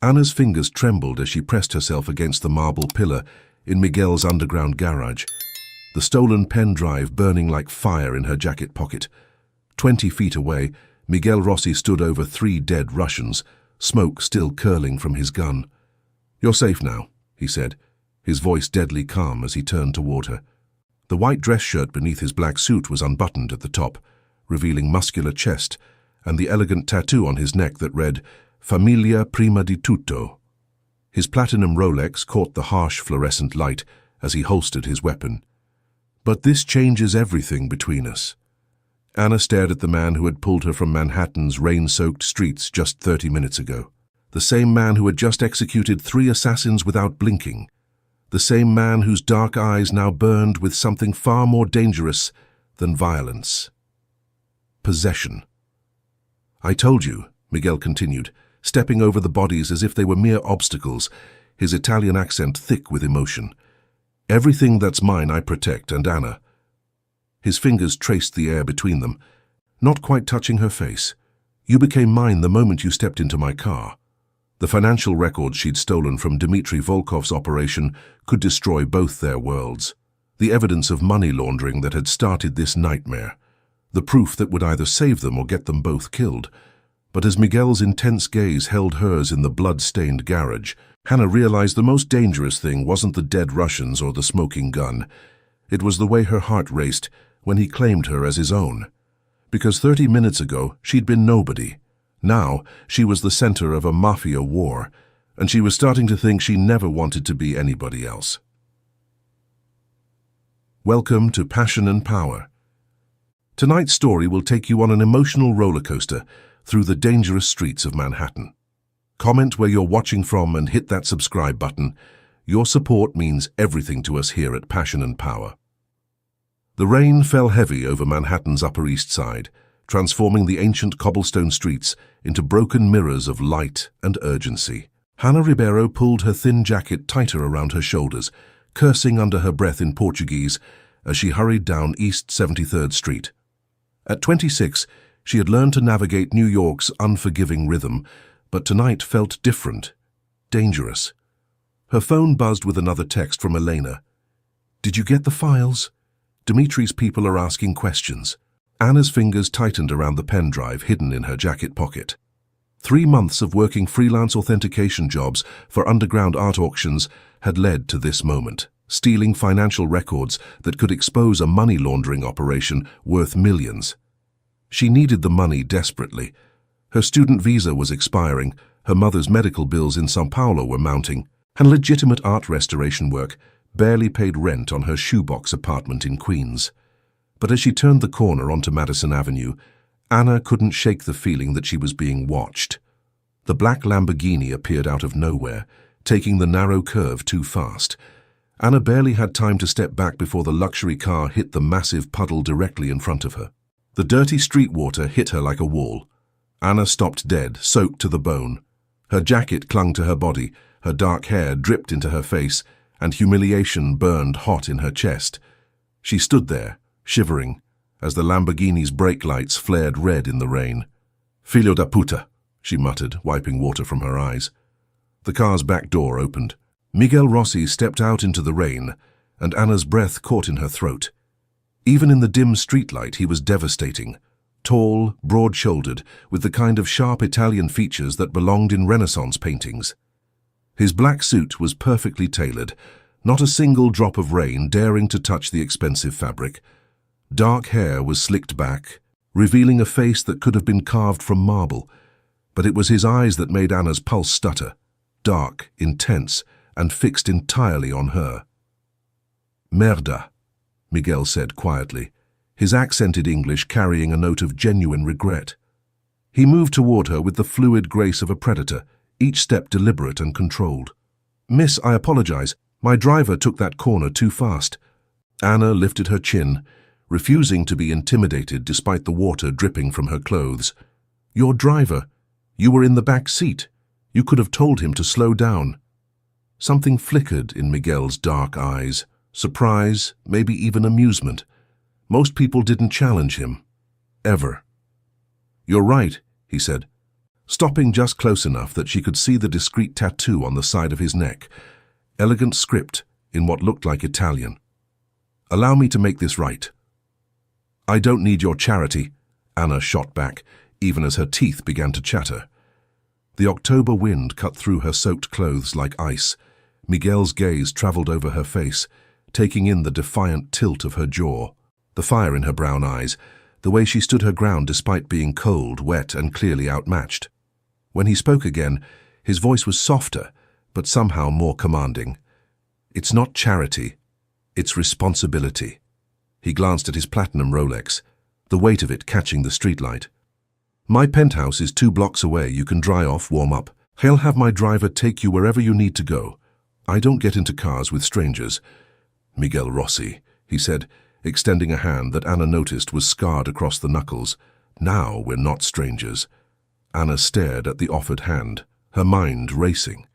Anna's fingers trembled as she pressed herself against the marble pillar in Miguel's underground garage, the stolen pen drive burning like fire in her jacket pocket. 20 feet away, Miguel Rossi stood over 3 dead Russians, smoke still curling from his gun. "You're safe now," he said, his voice deadly calm as he turned toward her. The white dress shirt beneath his black suit was unbuttoned at the top, revealing muscular chest and the elegant tattoo on his neck that read, "Familia prima di tutto." His platinum Rolex caught the harsh fluorescent light as he holstered his weapon. "But this changes everything between us." Anna stared at the man who had pulled her from Manhattan's rain-soaked streets just 30 minutes ago. The same man who had just executed 3 assassins without blinking. The same man whose dark eyes now burned with something far more dangerous than violence. Possession. "I told you," Miguel continued, stepping over the bodies as if they were mere obstacles, his Italian accent thick with emotion. "Everything that's mine I protect, and Anna." His fingers traced the air between them, not quite touching her face. "You became mine the moment you stepped into my car." The financial records she'd stolen from Dmitry Volkov's operation could destroy both their worlds. The evidence of money laundering that had started this nightmare. The proof that would either save them or get them both killed. But as Miguel's intense gaze held hers in the blood-stained garage, Hannah realized the most dangerous thing wasn't the dead Russians or the smoking gun. It was the way her heart raced when he claimed her as his own. Because 30 minutes ago, she'd been nobody. Now, she was the center of a Mafia war, and she was starting to think she never wanted to be anybody else. Welcome to Passion and Power. Tonight's story will take you on an emotional roller coaster through the dangerous streets of Manhattan. Comment where you're watching from and hit that subscribe button. Your support means everything to us here at Passion and Power. The rain fell heavy over Manhattan's Upper East Side, transforming the ancient cobblestone streets into broken mirrors of light and urgency. Hannah Ribeiro pulled her thin jacket tighter around her shoulders, cursing under her breath in Portuguese as she hurried down East 73rd Street. At 26, she had learned to navigate New York's unforgiving rhythm, but tonight felt different, dangerous. Her phone buzzed with another text from Elena. "Did you get the files? Dimitri's people are asking questions." Anna's fingers tightened around the pen drive hidden in her jacket pocket. 3 months of working freelance authentication jobs for underground art auctions had led to this moment, stealing financial records that could expose a money laundering operation worth millions. She needed the money desperately. Her student visa was expiring, her mother's medical bills in São Paulo were mounting, and legitimate art restoration work barely paid rent on her shoebox apartment in Queens. But as she turned the corner onto Madison Avenue, Anna couldn't shake the feeling that she was being watched. The black Lamborghini appeared out of nowhere, taking the narrow curve too fast. Anna barely had time to step back before the luxury car hit the massive puddle directly in front of her. The dirty street water hit her like a wall. Anna stopped dead, soaked to the bone. Her jacket clung to her body, her dark hair dripped into her face, and humiliation burned hot in her chest. She stood there, shivering, as the Lamborghini's brake lights flared red in the rain. "Filho da puta," she muttered, wiping water from her eyes. The car's back door opened. Miguel Rossi stepped out into the rain, and Anna's breath caught in her throat. Even in the dim streetlight, he was devastating. Tall, broad-shouldered, with the kind of sharp Italian features that belonged in Renaissance paintings. His black suit was perfectly tailored, not a single drop of rain daring to touch the expensive fabric. Dark hair was slicked back, revealing a face that could have been carved from marble, but it was his eyes that made Anna's pulse stutter, dark, intense, and fixed entirely on her. "Merda," Miguel said quietly, his accented English carrying a note of genuine regret. He moved toward her with the fluid grace of a predator, each step deliberate and controlled. "Miss, I apologize. My driver took that corner too fast." Anna lifted her chin, refusing to be intimidated despite the water dripping from her clothes. "Your driver? You were in the back seat. You could have told him to slow down." Something flickered in Miguel's dark eyes, surprise, maybe even amusement. Most people didn't challenge him. Ever. "You're right," he said. stopping just close enough that she could see the discreet tattoo on the side of his neck. Elegant script in what looked like Italian. "Allow me to make this right." "I don't need your charity," Anna shot back, even as her teeth began to chatter. The October wind cut through her soaked clothes like ice. Miguel's gaze traveled over her face, taking in the defiant tilt of her jaw, the fire in her brown eyes, the way she stood her ground despite being cold, wet, and clearly outmatched. When he spoke again, his voice was softer, but somehow more commanding. "It's not charity, it's responsibility." He glanced at his platinum Rolex, the weight of it catching the streetlight. "My penthouse is 2 blocks away. You can dry off, warm up. I'll have my driver take you wherever you need to go. I don't get into cars with strangers." "Miguel Rossi," he said, extending a hand that Anna noticed was scarred across the knuckles. "Now we're not strangers." Anna stared at the offered hand, her mind racing.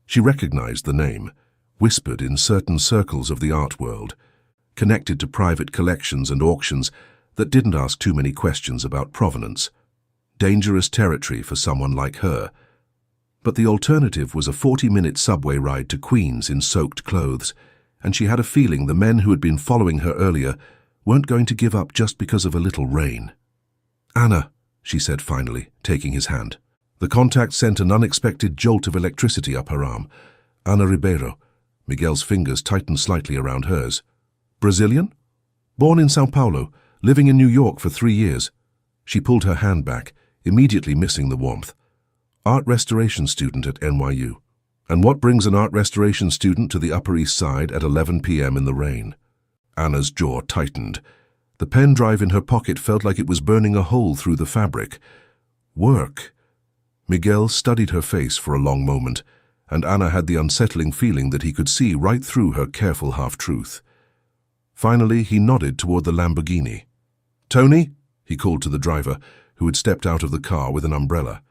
She recognized the name, whispered in certain circles of the art world, connected to private collections and auctions that didn't ask too many questions about provenance. Dangerous territory for someone like her. But the alternative was a 40-minute subway ride to Queens in soaked clothes, and she had a feeling the men who had been following her earlier weren't going to give up just because of a little rain. "Anna," she said finally, taking his hand. The contact sent an unexpected jolt of electricity up her arm. "Ana Ribeiro." Miguel's fingers tightened slightly around hers. "Brazilian? Born in Sao Paulo, living in New York for 3 years. She pulled her hand back, immediately missing the warmth. "Art restoration student at NYU. And what brings an art restoration student to the Upper East Side at 11 p.m. in the rain?" Anna's jaw tightened. The pen drive in her pocket felt like it was burning a hole through the fabric. "Work." Miguel studied her face for a long moment, and Anna had the unsettling feeling that he could see right through her careful half-truth. Finally, he nodded toward the Lamborghini. "Tony," he called to the driver, who had stepped out of the car with an umbrella.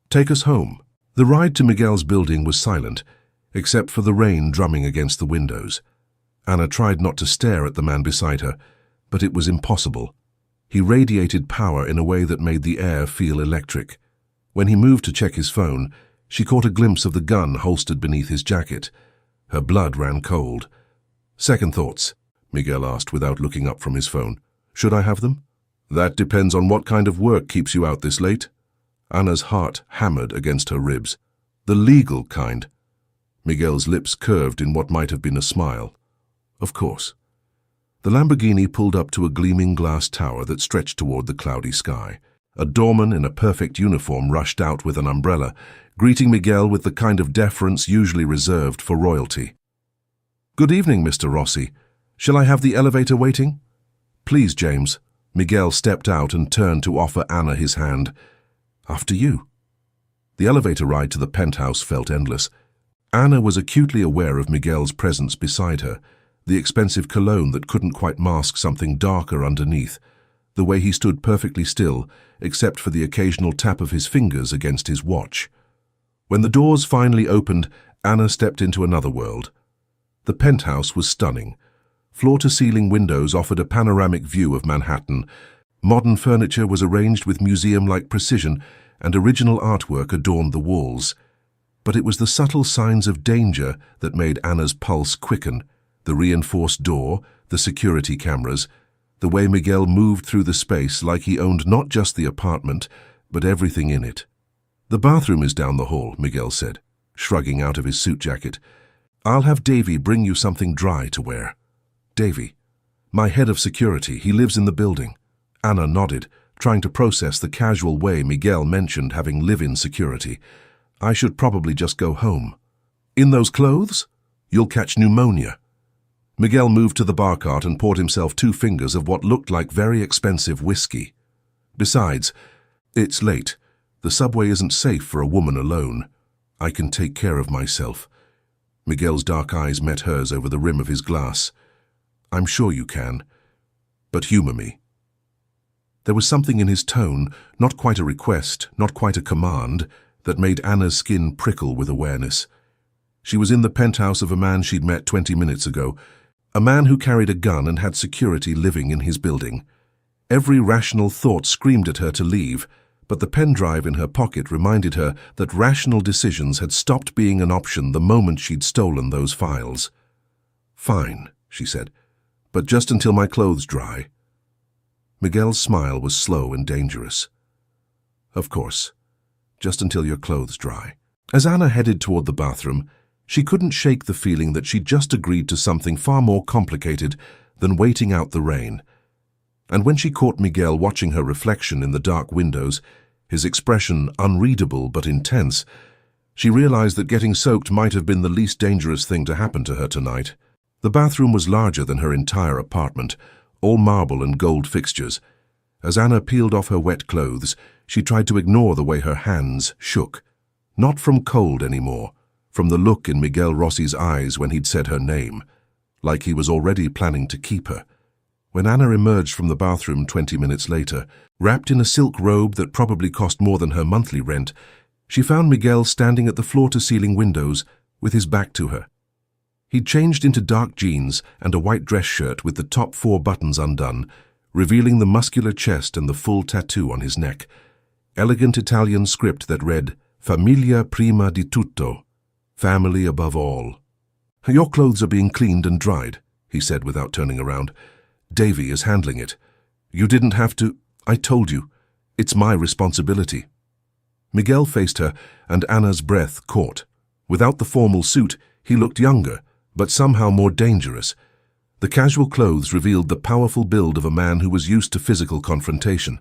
"Take us home." The ride to Miguel's building was silent, except for the rain drumming against the windows. Anna tried not to stare at the man beside her, but it was impossible. He radiated power in a way that made the air feel electric. When he moved to check his phone, she caught a glimpse of the gun holstered beneath his jacket. Her blood ran cold. "Second thoughts?" Miguel asked without looking up from his phone. "Should I have them?" "That depends on what kind of work keeps you out this late." Anna's heart hammered against her ribs. "The legal kind." Miguel's lips curved in what might have been a smile. "Of course." The Lamborghini pulled up to a gleaming glass tower that stretched toward the cloudy sky. A doorman in a perfect uniform rushed out with an umbrella, greeting Miguel with the kind of deference usually reserved for royalty. "Good evening, Mr. Rossi. Shall I have the elevator waiting?" "Please, James." Miguel stepped out and turned to offer Anna his hand. "After you." The elevator ride to the penthouse felt endless. Anna was acutely aware of Miguel's presence beside her, the expensive cologne that couldn't quite mask something darker underneath, the way he stood perfectly still, except for the occasional tap of his fingers against his watch. When the doors finally opened, Anna stepped into another world. The penthouse was stunning. Floor-to-ceiling windows offered a panoramic view of Manhattan. Modern furniture was arranged with museum-like precision, and original artwork adorned the walls. But it was the subtle signs of danger that made Anna's pulse quicken. The reinforced door, the security cameras, the way Miguel moved through the space like he owned not just the apartment, but everything in it. "The bathroom is down the hall," Miguel said, shrugging out of his suit jacket. "I'll have Davy bring you something dry to wear." "Davy?" "My head of security. He lives in the building." Anna nodded, trying to process the casual way Miguel mentioned having live-in security. "I should probably just go home." "In those clothes? You'll catch pneumonia." Miguel moved to the bar cart and poured himself 2 fingers of what looked like very expensive whiskey. "Besides, it's late. The subway isn't safe for a woman alone. I can take care of myself." Miguel's dark eyes met hers over the rim of his glass. "I'm sure you can. But humor me." There was something in his tone, not quite a request, not quite a command, that made Anna's skin prickle with awareness. She was in the penthouse of a man she'd met 20 minutes ago, a man who carried a gun and had security living in his building. Every rational thought screamed at her to leave, but the pen drive in her pocket reminded her that rational decisions had stopped being an option the moment she'd stolen those files. "Fine," she said, "but just until my clothes dry." Miguel's smile was slow and dangerous. "Of course, just until your clothes dry." As Anna headed toward the bathroom, she couldn't shake the feeling that she'd just agreed to something far more complicated than waiting out the rain. And when she caught Miguel watching her reflection in the dark windows, his expression unreadable but intense, she realized that getting soaked might have been the least dangerous thing to happen to her tonight. The bathroom was larger than her entire apartment, all marble and gold fixtures. As Anna peeled off her wet clothes, she tried to ignore the way her hands shook. Not from cold anymore, from the look in Miguel Rossi's eyes when he'd said her name, like he was already planning to keep her. When Anna emerged from the bathroom 20 minutes later, wrapped in a silk robe that probably cost more than her monthly rent, she found Miguel standing at the floor-to-ceiling windows with his back to her. He'd changed into dark jeans and a white dress shirt with the top 4 buttons undone, revealing the muscular chest and the full tattoo on his neck. Elegant Italian script that read, "Familia prima di tutto," family above all. "Your clothes are being cleaned and dried," he said without turning around. "Davy is handling it. You didn't have to. I told you. It's my responsibility." Miguel faced her, and Anna's breath caught. Without the formal suit, he looked younger, but somehow more dangerous. The casual clothes revealed the powerful build of a man who was used to physical confrontation.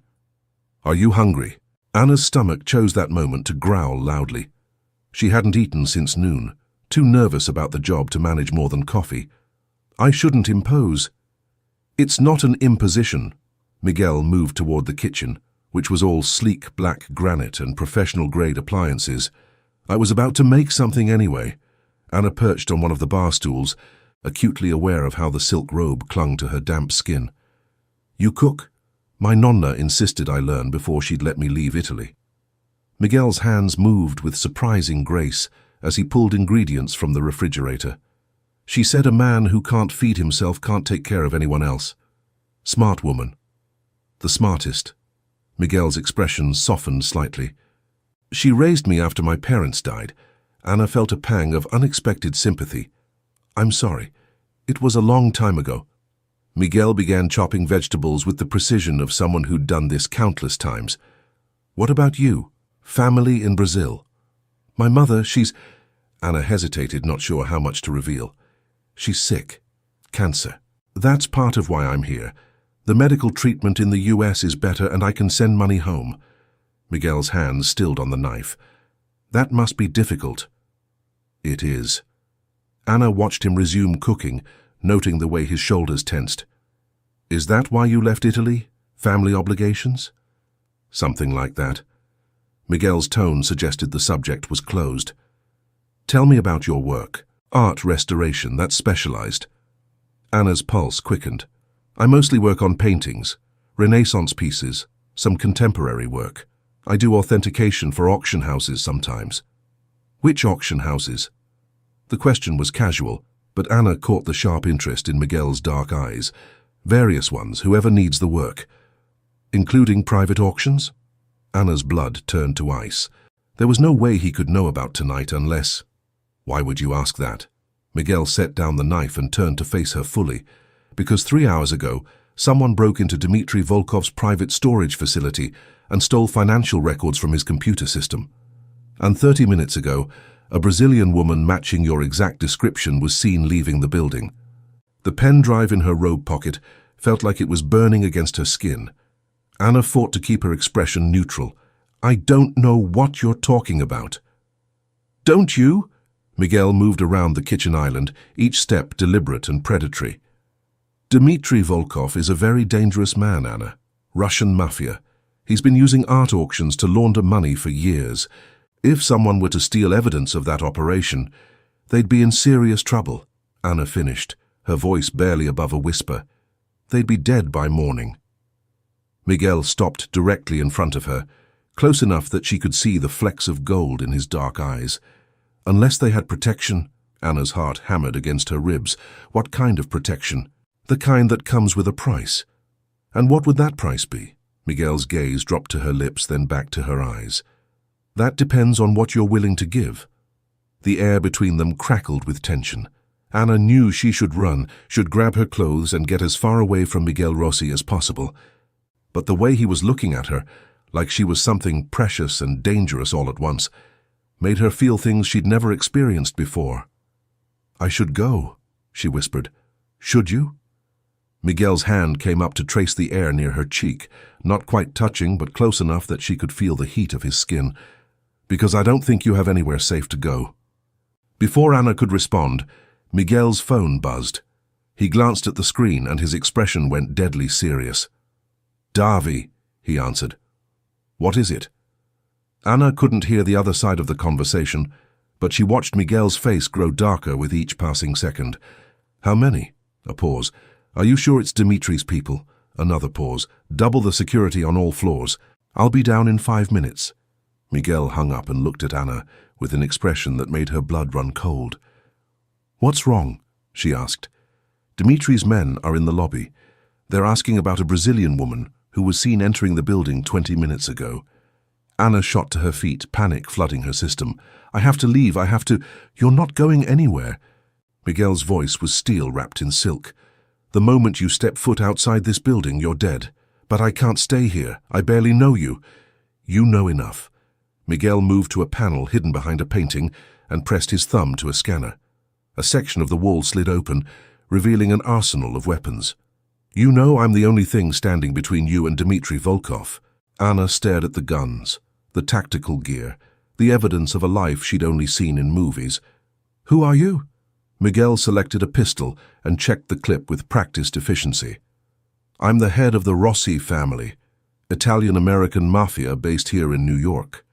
"Are you hungry?" Anna's stomach chose that moment to growl loudly. She hadn't eaten since noon, too nervous about the job to manage more than coffee. "I shouldn't impose." "It's not an imposition." Miguel moved toward the kitchen, which was all sleek black granite and professional-grade appliances. "I was about to make something anyway." Anna perched on one of the bar stools, acutely aware of how the silk robe clung to her damp skin. "You cook?" "My nonna insisted I learn before she'd let me leave Italy." Miguel's hands moved with surprising grace as he pulled ingredients from the refrigerator. "She said a man who can't feed himself can't take care of anyone else. Smart woman." "The smartest." Miguel's expression softened slightly. "She raised me after my parents died." Anna felt a pang of unexpected sympathy. "I'm sorry. It was a long time ago." Miguel began chopping vegetables with the precision of someone who'd done this countless times. "What about you? Family in Brazil?" "My mother, she's—" Anna hesitated, not sure how much to reveal. "She's sick. Cancer. That's part of why I'm here. The medical treatment in the US is better and I can send money home." Miguel's hands stilled on the knife. "That must be difficult." "It is." Anna watched him resume cooking, noting the way his shoulders tensed. "Is that why you left Italy? Family obligations?" "Something like that." Miguel's tone suggested the subject was closed. "Tell me about your work. Art restoration, that's specialized." Anna's pulse quickened. "I mostly work on paintings, Renaissance pieces, some contemporary work. I do authentication for auction houses sometimes." "Which auction houses?" The question was casual, but Anna caught the sharp interest in Miguel's dark eyes. "Various ones, whoever needs the work." "Including private auctions?" Anna's blood turned to ice. There was no way he could know about tonight unless— "Why would you ask that?" Miguel set down the knife and turned to face her fully. "Because 3 hours ago, someone broke into Dmitry Volkov's private storage facility and stole financial records from his computer system. And 30 minutes ago, a Brazilian woman matching your exact description was seen leaving the building." The pen drive in her robe pocket felt like it was burning against her skin. Anna fought to keep her expression neutral. "I don't know what you're talking about." "Don't you?" Miguel moved around the kitchen island, each step deliberate and predatory. "Dmitry Volkov is a very dangerous man, Anna. Russian Mafia. He's been using art auctions to launder money for years. If someone were to steal evidence of that operation, they'd be in serious trouble," Anna finished, her voice barely above a whisper. "They'd be dead by morning." Miguel stopped directly in front of her, close enough that she could see the flecks of gold in his dark eyes. Unless they had protection, Anna's heart hammered against her ribs. What kind of protection? The kind that comes with a price. And what would that price be? Miguel's gaze dropped to her lips, then back to her eyes. That depends on what you're willing to give. The air between them crackled with tension. Ana knew she should run, should grab her clothes and get as far away from Miguel Rossi as possible. But the way he was looking at her, like she was something precious and dangerous all at once, made her feel things she'd never experienced before. "I should go," she whispered. "Should you?" Miguel's hand came up to trace the air near her cheek, not quite touching but close enough that she could feel the heat of his skin. "Because I don't think you have anywhere safe to go." Before Ana could respond, Miguel's phone buzzed. He glanced at the screen and his expression went deadly serious. "Davi," he answered. "What is it?" Ana couldn't hear the other side of the conversation, but she watched Miguel's face grow darker with each passing second. "How many?" A pause. "Are you sure it's Dimitri's people?" Another pause. "Double the security on all floors. I'll be down in 5 minutes." Miguel hung up and looked at Ana with an expression that made her blood run cold. "What's wrong?" she asked. "Dimitri's men are in the lobby. They're asking about a Brazilian woman who was seen entering the building 20 minutes ago." Ana shot to her feet, panic flooding her system. "I have to leave, I have to—" "You're not going anywhere." Miguel's voice was steel wrapped in silk. "The moment you step foot outside this building, you're dead. But I can't stay here. I barely know you." "You know enough." Miguel moved to a panel hidden behind a painting and pressed his thumb to a scanner. A section of the wall slid open, revealing an arsenal of weapons. "You know I'm the only thing standing between you and Dmitri Volkov." Ana stared at the guns, the tactical gear, the evidence of a life she'd only seen in movies. "Who are you?" Miguel selected a pistol and checked the clip with practiced efficiency. "I'm the head of the Rossi family, Italian-American Mafia based here in New York."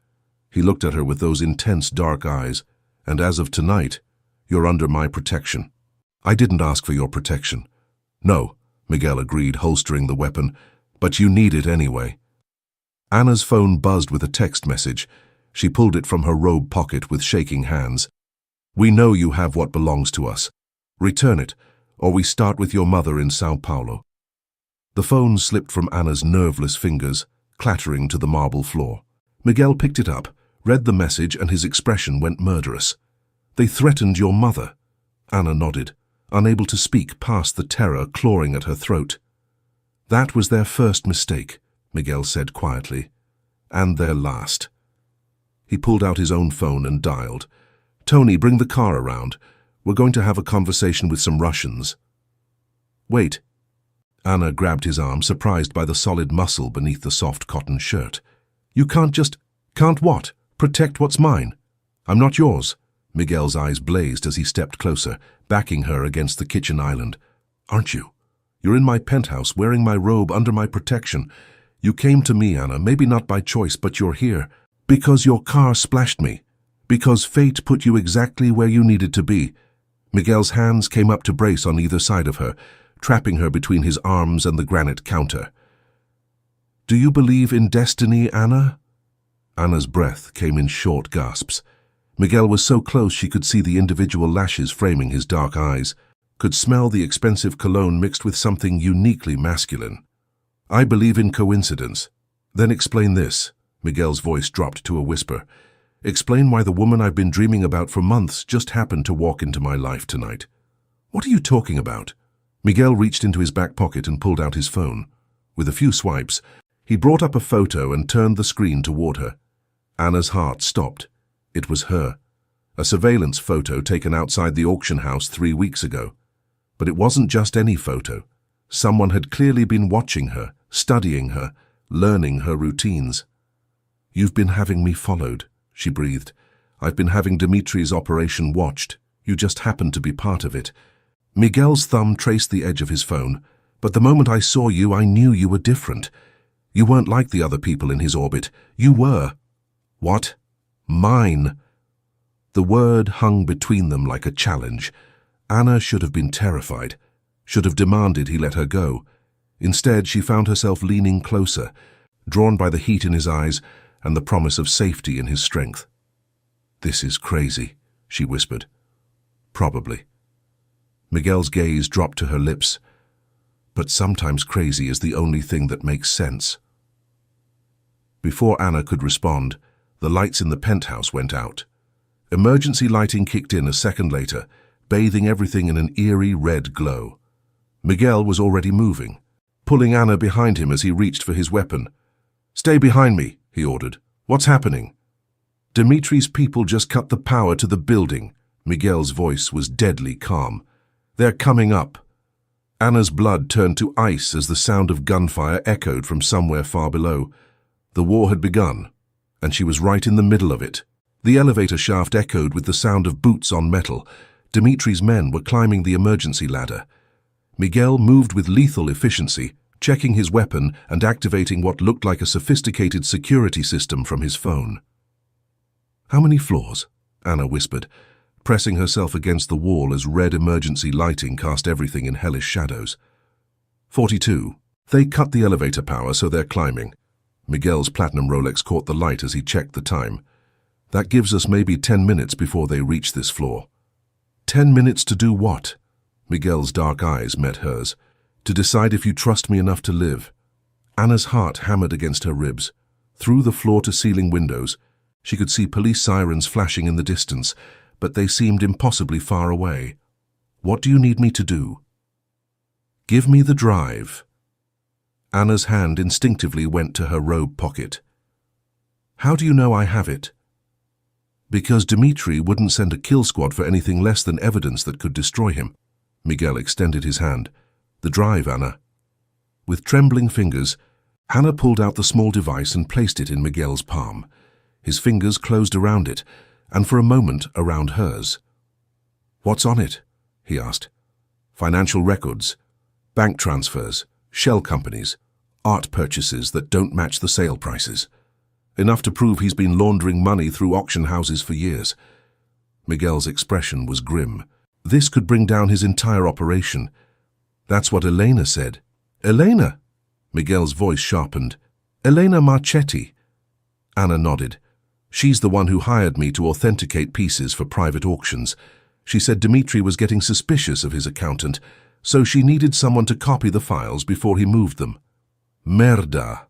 He looked at her with those intense dark eyes. "And as of tonight, you're under my protection." "I didn't ask for your protection." "No," Miguel agreed, holstering the weapon, "but you need it anyway." Ana's phone buzzed with a text message. She pulled it from her robe pocket with shaking hands. "We know you have what belongs to us. Return it, or we start with your mother in Sao Paulo." The phone slipped from Ana's nerveless fingers, clattering to the marble floor. Miguel picked it up, read the message, and his expression went murderous. "They threatened your mother." Ana nodded, unable to speak past the terror clawing at her throat. "That was their first mistake," Miguel said quietly, "and their last." He pulled out his own phone and dialed. "Tony, bring the car around. We're going to have a conversation with some Russians." "Wait." Ana grabbed his arm, surprised by the solid muscle beneath the soft cotton shirt. "You can't just—" "Can't what? Protect what's mine." "I'm not yours." Miguel's eyes blazed as he stepped closer, backing her against the kitchen island. "Aren't you? You're in my penthouse, wearing my robe under my protection. You came to me, Ana, maybe not by choice, but you're here. Because your car splashed me. Because fate put you exactly where you needed to be." Miguel's hands came up to brace on either side of her, trapping her between his arms and the granite counter. "Do you believe in destiny, Ana?" Ana's breath came in short gasps. Miguel was so close she could see the individual lashes framing his dark eyes, could smell the expensive cologne mixed with something uniquely masculine. "I believe in coincidence." "Then explain this." Miguel's voice dropped to a whisper. "Explain why the woman I've been dreaming about for months just happened to walk into my life tonight." "What are you talking about?" Miguel reached into his back pocket and pulled out his phone. With a few swipes, he brought up a photo and turned the screen toward her. Ana's heart stopped. It was her. A surveillance photo taken outside the auction house 3 weeks ago. But it wasn't just any photo. Someone had clearly been watching her, studying her, learning her routines. "You've been having me followed," she breathed. "I've been having Dimitri's operation watched. You just happened to be part of it." Miguel's thumb traced the edge of his phone. "But the moment I saw you, I knew you were different. You weren't like the other people in his orbit. You were—" "What?" "Mine." The word hung between them like a challenge. Ana should have been terrified, should have demanded he let her go. Instead, she found herself leaning closer, drawn by the heat in his eyes and the promise of safety in his strength. "This is crazy," she whispered. "Probably." Miguel's gaze dropped to her lips. "But sometimes crazy is the only thing that makes sense." Before Anna could respond, the lights in the penthouse went out. Emergency lighting kicked in a second later, bathing everything in an eerie red glow. Miguel was already moving, pulling Anna behind him as he reached for his weapon. "Stay behind me," he ordered. "What's happening?" "Dimitri's people just cut the power to the building." Miguel's voice was deadly calm. "They're coming up." Anna's blood turned to ice as the sound of gunfire echoed from somewhere far below. The war had begun, and she was right in the middle of it. The elevator shaft echoed with the sound of boots on metal. Dimitri's men were climbing the emergency ladder. Miguel moved with lethal efficiency, checking his weapon and activating what looked like a sophisticated security system from his phone. "How many floors?" Anna whispered, pressing herself against the wall as red emergency lighting cast everything in hellish shadows. 42. They cut the elevator power, so they're climbing. Miguel's platinum Rolex caught the light as he checked the time. That gives us maybe 10 minutes before they reach this floor. 10 minutes to do what? Miguel's dark eyes met hers. To decide if you trust me enough to live. Anna's heart hammered against her ribs. Through the floor-to-ceiling windows, she could see police sirens flashing in the distance, but they seemed impossibly far away. What do you need me to do? Give me the drive. Anna's hand instinctively went to her robe pocket. How do you know I have it? Because Dimitri wouldn't send a kill squad for anything less than evidence that could destroy him. Miguel extended his hand. The drive, Anna. With trembling fingers, Anna pulled out the small device and placed it in Miguel's palm. His fingers closed around it, and for a moment around hers. What's on it? He asked. Financial records, bank transfers, shell companies, art purchases that don't match the sale prices. Enough to prove he's been laundering money through auction houses for years. Miguel's expression was grim. This could bring down his entire operation. That's what Elena said. Elena? Miguel's voice sharpened. Elena Marchetti. Anna nodded. She's the one who hired me to authenticate pieces for private auctions. She said Dimitri was getting suspicious of his accountant, so she needed someone to copy the files before he moved them. Merda.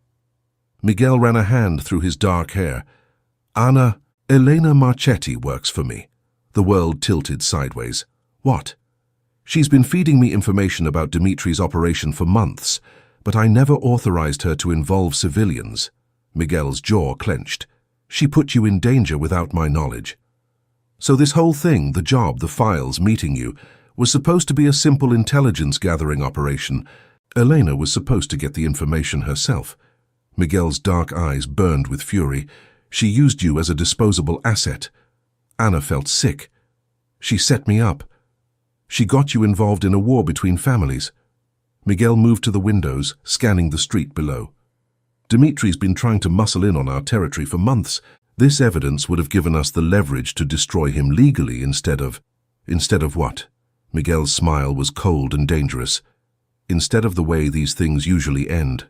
Miguel ran a hand through his dark hair. Anna, Elena Marchetti works for me. The world tilted sideways. What? She's been feeding me information about Dimitri's operation for months, but I never authorized her to involve civilians. Miguel's jaw clenched. She put you in danger without my knowledge. So this whole thing, the job, the files, meeting you, was supposed to be a simple intelligence-gathering operation. Elena was supposed to get the information herself. Miguel's dark eyes burned with fury. She used you as a disposable asset. Anna felt sick. She set me up. She got you involved in a war between families. Miguel moved to the windows, scanning the street below. Dimitri's been trying to muscle in on our territory for months. This evidence would have given us the leverage to destroy him legally instead of what? Miguel's smile was cold and dangerous. Instead of the way these things usually end.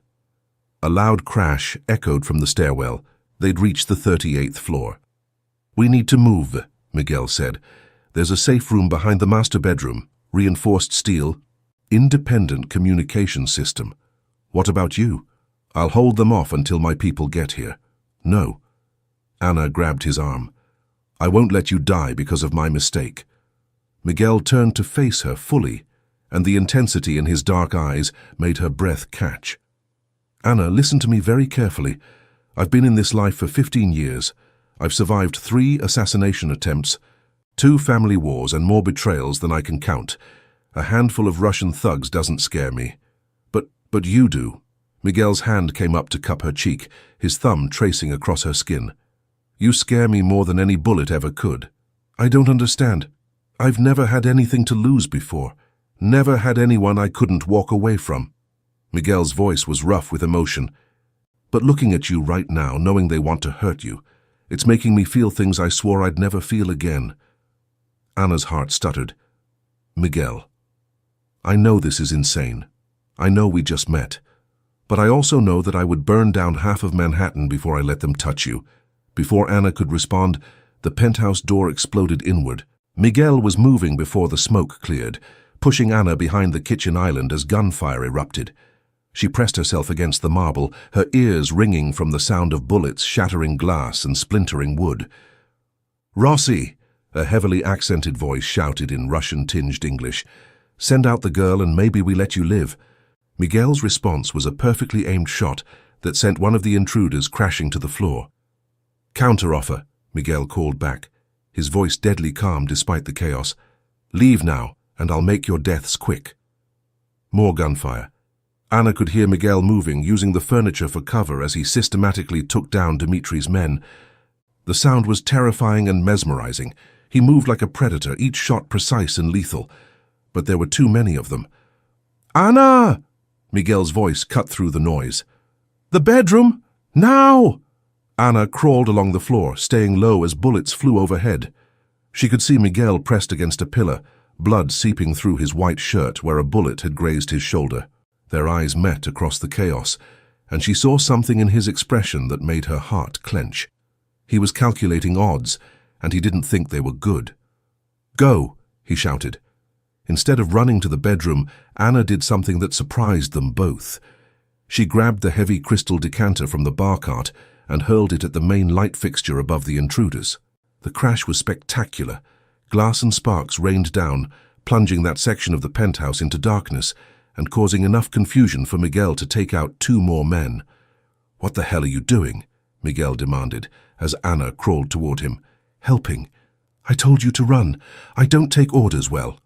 A loud crash echoed from the stairwell. They'd reached the 38th floor. We need to move, Miguel said. There's a safe room behind the master bedroom, reinforced steel, independent communication system. What about you? I'll hold them off until my people get here. No. Anna grabbed his arm. I won't let you die because of my mistake. Miguel turned to face her fully, and the intensity in his dark eyes made her breath catch. Anna, listen to me very carefully. I've been in this life for 15 years. I've survived 3 assassination attempts, 2 family wars, and more betrayals than I can count. A handful of Russian thugs doesn't scare me. But you do. Miguel's hand came up to cup her cheek, his thumb tracing across her skin. You scare me more than any bullet ever could. I don't understand. I've never had anything to lose before. Never had anyone I couldn't walk away from. Miguel's voice was rough with emotion. But looking at you right now, knowing they want to hurt you, it's making me feel things I swore I'd never feel again. Anna's heart stuttered. Miguel, I know this is insane. I know we just met. But I also know that I would burn down half of Manhattan before I let them touch you. Before Anna could respond, the penthouse door exploded inward. Miguel was moving before the smoke cleared, pushing Anna behind the kitchen island as gunfire erupted. She pressed herself against the marble, her ears ringing from the sound of bullets shattering glass and splintering wood. "Rossi!" a heavily accented voice shouted in Russian-tinged English. "Send out the girl and maybe we let you live." Miguel's response was a perfectly aimed shot that sent one of the intruders crashing to the floor. "Counteroffer," Miguel called back, his voice deadly calm despite the chaos. "Leave now, and I'll make your deaths quick." More gunfire. Anna could hear Miguel moving, using the furniture for cover as he systematically took down Dimitri's men. The sound was terrifying and mesmerizing. He moved like a predator, each shot precise and lethal. But there were too many of them. "Anna!" Miguel's voice cut through the noise. "The bedroom! Now!" Anna crawled along the floor, staying low as bullets flew overhead. She could see Miguel pressed against a pillar, blood seeping through his white shirt where a bullet had grazed his shoulder. Their eyes met across the chaos, and she saw something in his expression that made her heart clench. He was calculating odds, and he didn't think they were good. "Go!" he shouted. Instead of running to the bedroom, Anna did something that surprised them both. She grabbed the heavy crystal decanter from the bar cart and hurled it at the main light fixture above the intruders. The crash was spectacular. Glass and sparks rained down, plunging that section of the penthouse into darkness and causing enough confusion for Miguel to take out 2 more men. "What the hell are you doing?" Miguel demanded as Anna crawled toward him. "Helping. I told you to run. I don't take orders well."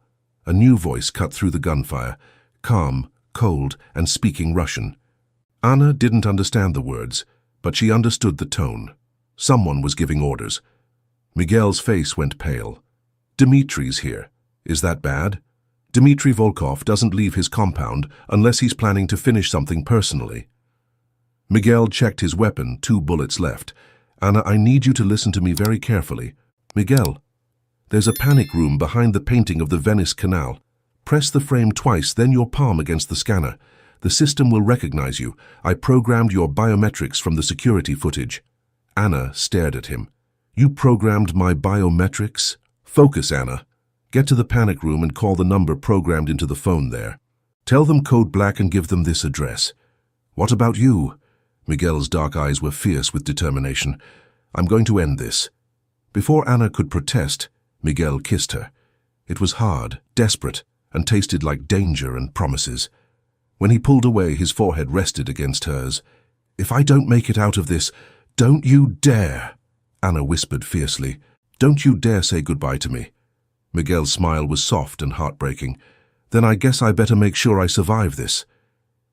A new voice cut through the gunfire, calm, cold, and speaking Russian. Anna didn't understand the words, but she understood the tone. Someone was giving orders. Miguel's face went pale. "Dimitri's here. Is that bad?" "Dmitri Volkov doesn't leave his compound unless he's planning to finish something personally." Miguel checked his weapon, 2 bullets left. "Anna, I need you to listen to me very carefully." "Miguel, there's a panic room behind the painting of the Venice Canal. Press the frame twice, then your palm against the scanner. The system will recognize you. I programmed your biometrics from the security footage." Anna stared at him. "You programmed my biometrics? Focus, Anna. Get to the panic room and call the number programmed into the phone there. Tell them code black and give them this address." "What about you?" Miguel's dark eyes were fierce with determination. "I'm going to end this." Before Anna could protest, Miguel kissed her. It was hard, desperate, and tasted like danger and promises. When he pulled away, his forehead rested against hers. "If I don't make it out of this, don't you dare!" Anna whispered fiercely. "Don't you dare say goodbye to me." Miguel's smile was soft and heartbreaking. "Then I guess I better make sure I survive this."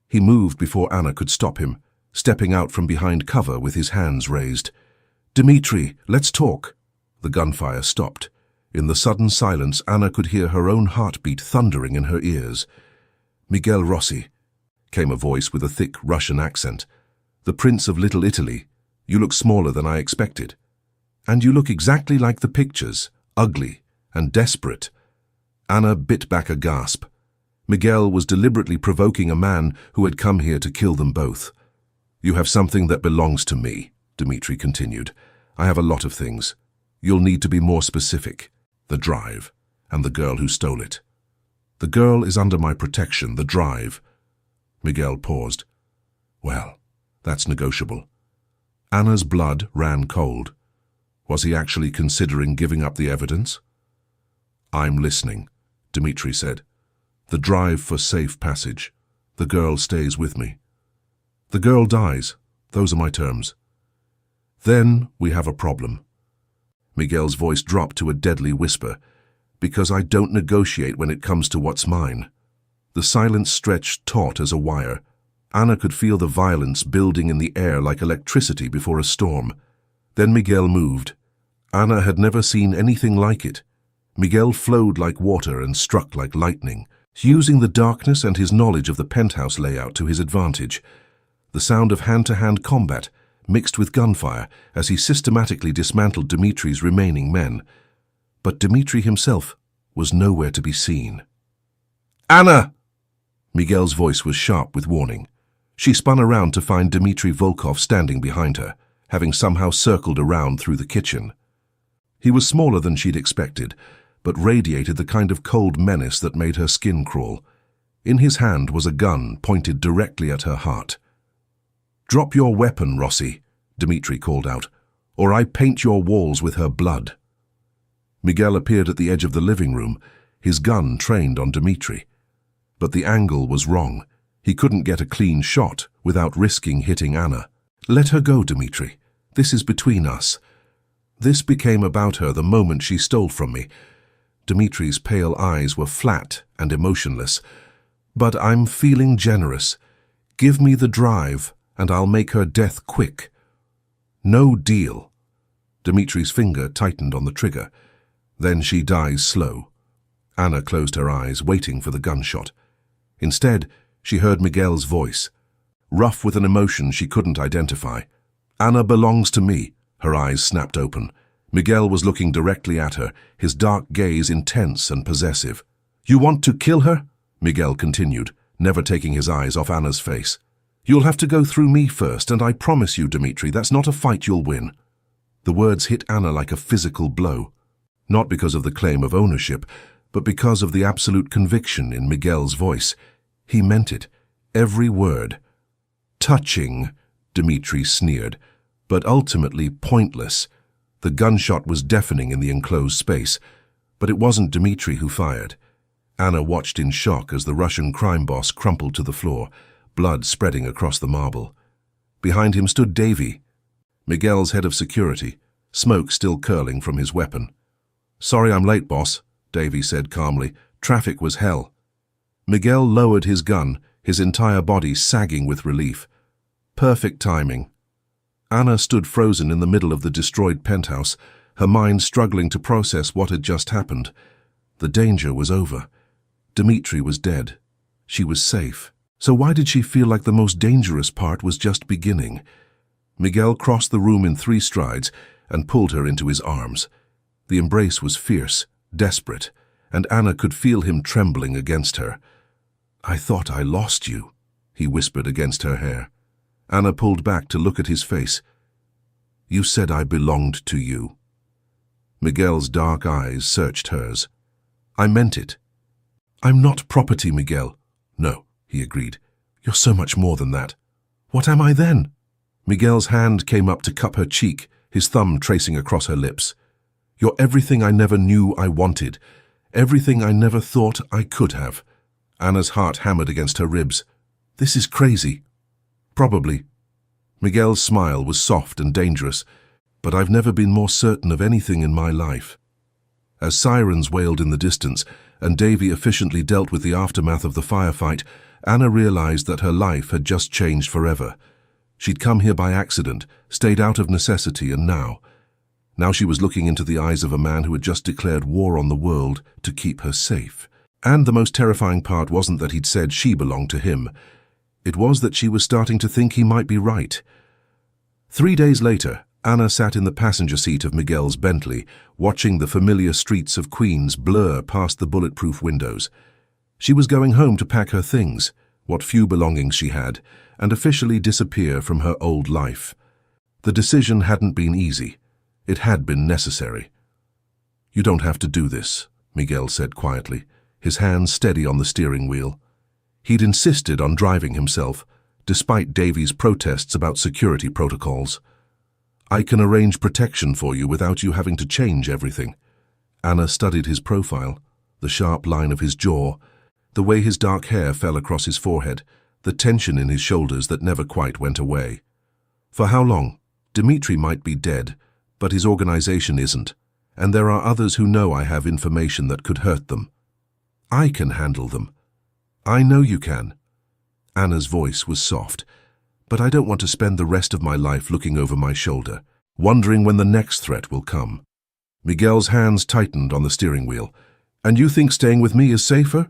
He moved before Anna could stop him, stepping out from behind cover with his hands raised. "Dmitri, let's talk." The gunfire stopped. In the sudden silence, Anna could hear her own heartbeat thundering in her ears. "Miguel Rossi," came a voice with a thick Russian accent. "The Prince of Little Italy. You look smaller than I expected. And you look exactly like the pictures, ugly and desperate." Anna bit back a gasp. Miguel was deliberately provoking a man who had come here to kill them both. "You have something that belongs to me," Dmitri continued. "I have a lot of things. You'll need to be more specific. The drive, and the girl who stole it." "The girl is under my protection, the drive." Miguel paused. "Well, that's negotiable." Anna's blood ran cold. Was he actually considering giving up the evidence? "I'm listening," Dmitri said. "The drive for safe passage. The girl stays with me. The girl dies. Those are my terms. Then we have a problem." Miguel's voice dropped to a deadly whisper. "Because I don't negotiate when it comes to what's mine." The silence stretched taut as a wire. Anna could feel the violence building in the air like electricity before a storm. Then Miguel moved. Anna had never seen anything like it. Miguel flowed like water and struck like lightning, using the darkness and his knowledge of the penthouse layout to his advantage. The sound of hand-to-hand combat mixed with gunfire as he systematically dismantled Dimitri's remaining men. But Dmitri himself was nowhere to be seen. "Anna!" Miguel's voice was sharp with warning. She spun around to find Dmitri Volkov standing behind her, having somehow circled around through the kitchen. He was smaller than she'd expected, but radiated the kind of cold menace that made her skin crawl. In his hand was a gun pointed directly at her heart. "Drop your weapon, Rossi," Dimitri called out, "or I paint your walls with her blood." Miguel appeared at the edge of the living room, his gun trained on Dimitri. But the angle was wrong. He couldn't get a clean shot without risking hitting Anna. "Let her go, Dimitri. This is between us." This became about her the moment she stole from me. Dimitri's pale eyes were flat and emotionless. "But I'm feeling generous. Give me the drive, and I'll make her death quick." "No deal." Dimitri's finger tightened on the trigger. "Then she dies slow." Anna closed her eyes, waiting for the gunshot. Instead, she heard Miguel's voice, rough with an emotion she couldn't identify. "Anna belongs to me." Her eyes snapped open. Miguel was looking directly at her, his dark gaze intense and possessive. "You want to kill her?" Miguel continued, never taking his eyes off Anna's face. "You'll have to go through me first, and I promise you, Dimitri, that's not a fight you'll win." The words hit Anna like a physical blow, not because of the claim of ownership, but because of the absolute conviction in Miguel's voice. He meant it, every word. "Touching," Dimitri sneered, "but ultimately pointless." The gunshot was deafening in the enclosed space, but it wasn't Dimitri who fired. Anna watched in shock as the Russian crime boss crumpled to the floor, blood spreading across the marble. Behind him stood Davy, Miguel's head of security, smoke still curling from his weapon. "Sorry I'm late, boss," Davy said calmly. "Traffic was hell." Miguel lowered his gun, his entire body sagging with relief. Perfect timing. Anna stood frozen in the middle of the destroyed penthouse, her mind struggling to process what had just happened. The danger was over. Dimitri was dead. She was safe. So why did she feel like the most dangerous part was just beginning? Miguel crossed the room in 3 strides and pulled her into his arms. The embrace was fierce, desperate, and Anna could feel him trembling against her. "I thought I lost you," he whispered against her hair. Anna pulled back to look at his face. "You said I belonged to you." Miguel's dark eyes searched hers. "I meant it." "I'm not property, Miguel." "No," he agreed. "You're so much more than that." "What am I then?" Miguel's hand came up to cup her cheek, his thumb tracing across her lips. "You're everything I never knew I wanted, everything I never thought I could have." Anna's heart hammered against her ribs. "This is crazy." "Probably." Miguel's smile was soft and dangerous, "but I've never been more certain of anything in my life." As sirens wailed in the distance and Davy efficiently dealt with the aftermath of the firefight, Anna realized that her life had just changed forever. She'd come here by accident, stayed out of necessity, and now she was looking into the eyes of a man who had just declared war on the world to keep her safe. And the most terrifying part wasn't that he'd said she belonged to him. It was that she was starting to think he might be right. 3 days later, Anna sat in the passenger seat of Miguel's Bentley, watching the familiar streets of Queens blur past the bulletproof windows. She was going home to pack her things, what few belongings she had, and officially disappear from her old life. The decision hadn't been easy. It had been necessary. "You don't have to do this," Miguel said quietly, his hands steady on the steering wheel. He'd insisted on driving himself, despite Davy's protests about security protocols. "I can arrange protection for you without you having to change everything." Anna studied his profile, the sharp line of his jaw, the way his dark hair fell across his forehead, the tension in his shoulders that never quite went away. "For how long? Dimitri might be dead, but his organization isn't, and there are others who know I have information that could hurt them. I can handle them." "I know you can." Anna's voice was soft. "But I don't want to spend the rest of my life looking over my shoulder, wondering when the next threat will come." Miguel's hands tightened on the steering wheel. "And you think staying with me is safer?"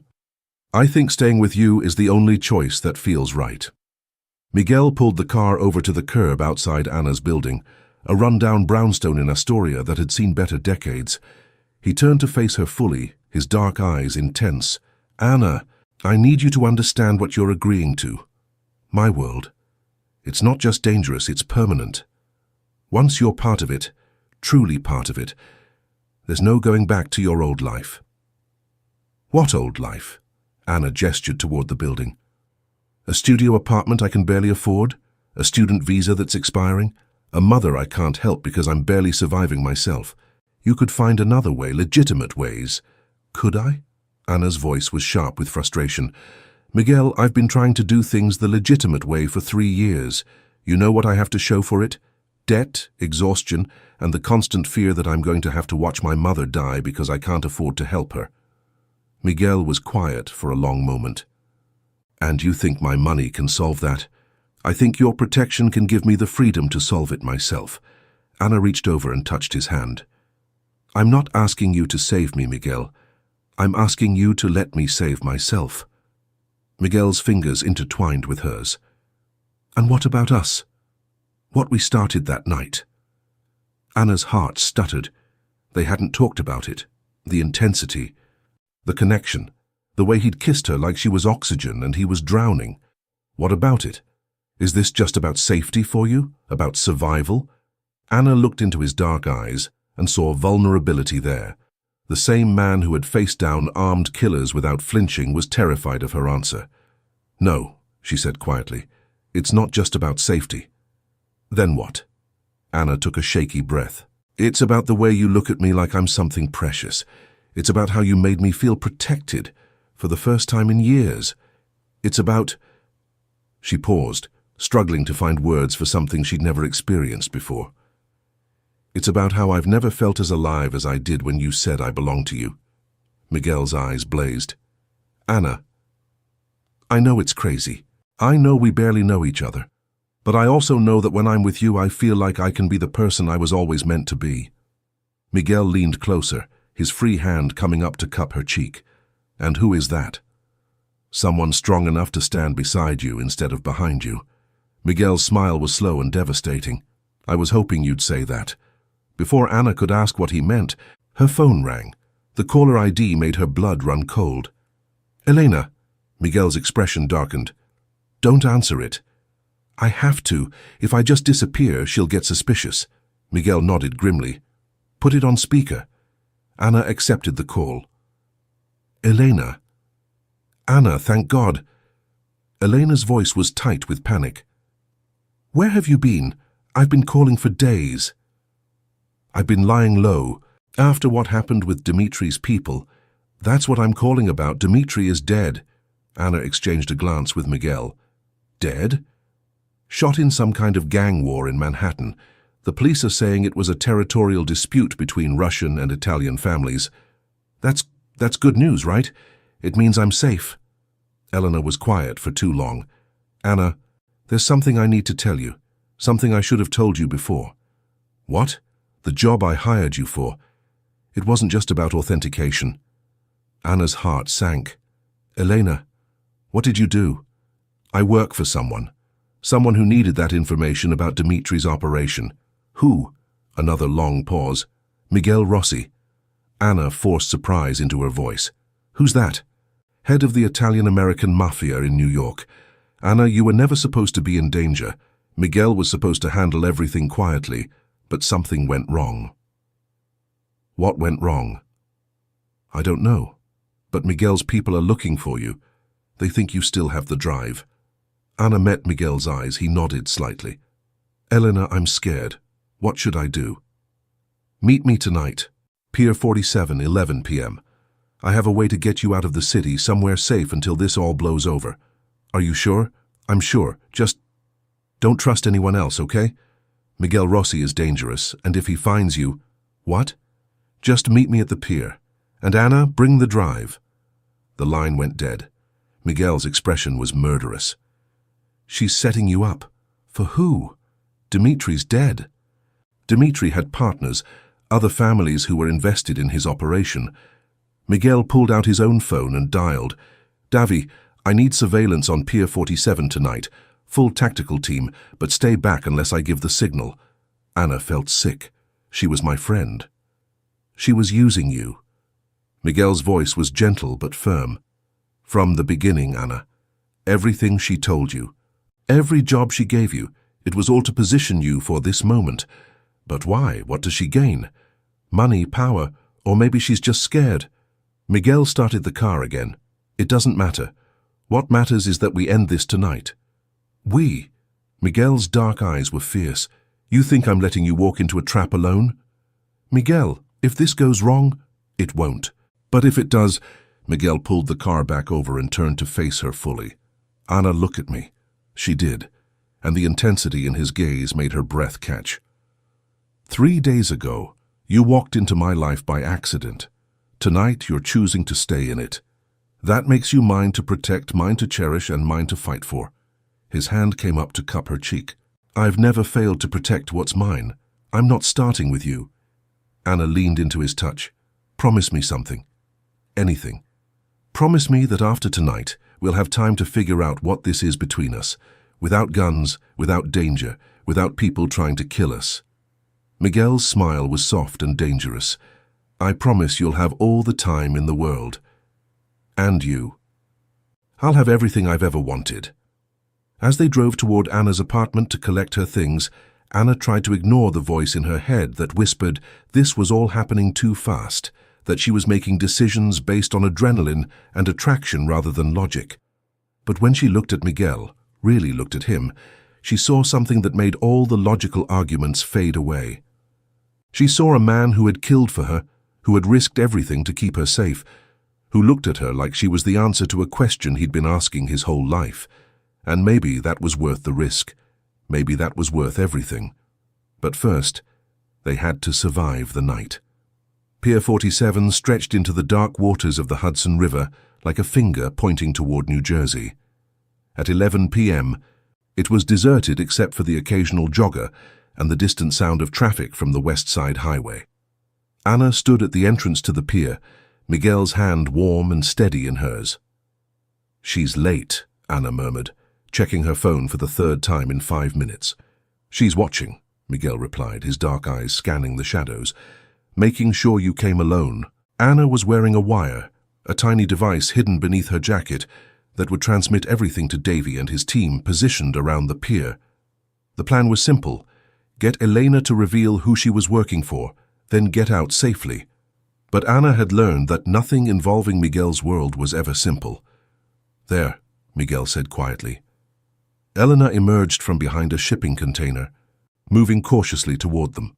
"I think staying with you is the only choice that feels right." Miguel pulled the car over to the curb outside Anna's building, a rundown brownstone in Astoria that had seen better decades. He turned to face her fully, his dark eyes intense. "Anna, I need you to understand what you're agreeing to. My world. It's not just dangerous, it's permanent. Once you're part of it, truly part of it, there's no going back to your old life." "What old life?" Anna gestured toward the building. A studio apartment I can barely afford? A student visa that's expiring? A mother I can't help because I'm barely surviving myself. You could find another way, legitimate ways. Could I? Anna's voice was sharp with frustration. Miguel, I've been trying to do things the legitimate way for 3 years. You know what I have to show for it? Debt, exhaustion, and the constant fear that I'm going to have to watch my mother die because I can't afford to help her. Miguel was quiet for a long moment. And you think my money can solve that? I think your protection can give me the freedom to solve it myself. Anna reached over and touched his hand. I'm not asking you to save me, Miguel. I'm asking you to let me save myself. Miguel's fingers intertwined with hers. And what about us? What we started that night? Anna's heart stuttered. They hadn't talked about it. The intensity, the connection, the way he'd kissed her like she was oxygen and he was drowning. What about it? Is this just about safety for you? About survival? Anna looked into his dark eyes and saw vulnerability there. The same man who had faced down armed killers without flinching was terrified of her answer. No, she said quietly. It's not just about safety. Then what? Anna took a shaky breath. It's about the way you look at me like I'm something precious. It's about how you made me feel protected for the first time in years. It's about... She paused, struggling to find words for something she'd never experienced before. It's about how I've never felt as alive as I did when you said I belonged to you. Miguel's eyes blazed. Anna, I know it's crazy. I know we barely know each other. But I also know that when I'm with you, I feel like I can be the person I was always meant to be. Miguel leaned closer, his free hand coming up to cup her cheek. And who is that? Someone strong enough to stand beside you instead of behind you. Miguel's smile was slow and devastating. I was hoping you'd say that. Before Anna could ask what he meant, her phone rang. The caller ID made her blood run cold. Elena, Miguel's expression darkened. Don't answer it. I have to. If I just disappear, she'll get suspicious. Miguel nodded grimly. Put it on speaker. Anna accepted the call. Elena. Anna, thank God. Elena's voice was tight with panic. Where have you been? I've been calling for days. I've been lying low. After what happened with Dimitri's people, that's what I'm calling about. Dimitri is dead. Anna exchanged a glance with Miguel. Dead? Shot in some kind of gang war in Manhattan. The police are saying it was a territorial dispute between Russian and Italian families. That's good news, right? It means I'm safe. Elena was quiet for too long. Anna, there's something I need to tell you. Something I should have told you before. What? The job I hired you for. It wasn't just about authentication. Anna's heart sank. Elena, what did you do? I work for someone. Someone who needed that information about Dimitri's operation. Who? Another long pause. Miguel Rossi. Anna forced surprise into her voice. Who's that? Head of the Italian-American Mafia in New York. Anna, you were never supposed to be in danger. Miguel was supposed to handle everything quietly, but something went wrong. What went wrong? I don't know. But Miguel's people are looking for you. They think you still have the drive. Anna met Miguel's eyes. He nodded slightly. Elena, I'm scared. What should I do? Meet me tonight. Pier 47, 11 p.m. I have a way to get you out of the city, somewhere safe until this all blows over. Are you sure? I'm sure. Just don't trust anyone else, okay? Miguel Rossi is dangerous, and if he finds you... What? Just meet me at the pier. And Anna, bring the drive. The line went dead. Miguel's expression was murderous. She's setting you up. For who? Dimitri's dead. Dimitri had partners, other families who were invested in his operation. Miguel pulled out his own phone and dialed. Davi, I need surveillance on Pier 47 tonight. Full tactical team, but stay back unless I give the signal. Anna felt sick. She was my friend. She was using you. Miguel's voice was gentle but firm. From the beginning, Anna. Everything she told you. Every job she gave you. It was all to position you for this moment. But why? What does she gain? Money, power, or maybe she's just scared. Miguel started the car again. It doesn't matter. What matters is that we end this tonight. We? Miguel's dark eyes were fierce. You think I'm letting you walk into a trap alone? Miguel, if this goes wrong, it won't. But if it does, Miguel pulled the car back over and turned to face her fully. Ana, look at me. She did, and the intensity in his gaze made her breath catch. 3 days ago, you walked into my life by accident. Tonight, you're choosing to stay in it. That makes you mine to protect, mine to cherish, and mine to fight for. His hand came up to cup her cheek. I've never failed to protect what's mine. I'm not starting with you. Ana leaned into his touch. Promise me something. Anything. Promise me that after tonight, we'll have time to figure out what this is between us, without guns, without danger, without people trying to kill us. Miguel's smile was soft and dangerous. I promise you'll have all the time in the world. And you. I'll have everything I've ever wanted. As they drove toward Anna's apartment to collect her things, Ana tried to ignore the voice in her head that whispered this was all happening too fast, that she was making decisions based on adrenaline and attraction rather than logic. But when she looked at Miguel, really looked at him, she saw something that made all the logical arguments fade away. She saw a man who had killed for her, who had risked everything to keep her safe, who looked at her like she was the answer to a question he'd been asking his whole life. And maybe that was worth the risk. Maybe that was worth everything. But first, they had to survive the night. Pier 47 stretched into the dark waters of the Hudson River like a finger pointing toward New Jersey. At 11 p.m., it was deserted except for the occasional jogger and the distant sound of traffic from the West Side Highway. Ana stood at the entrance to the pier, Miguel's hand warm and steady in hers. She's late, Ana murmured, checking her phone for the 3rd time in 5 minutes. She's watching, Miguel replied, his dark eyes scanning the shadows. Making sure you came alone. Ana was wearing a wire, a tiny device hidden beneath her jacket that would transmit everything to Davy and his team positioned around the pier. The plan was simple. Get Elena to reveal who she was working for, then get out safely. But Ana had learned that nothing involving Miguel's world was ever simple. There, Miguel said quietly. Elena emerged from behind a shipping container, moving cautiously toward them.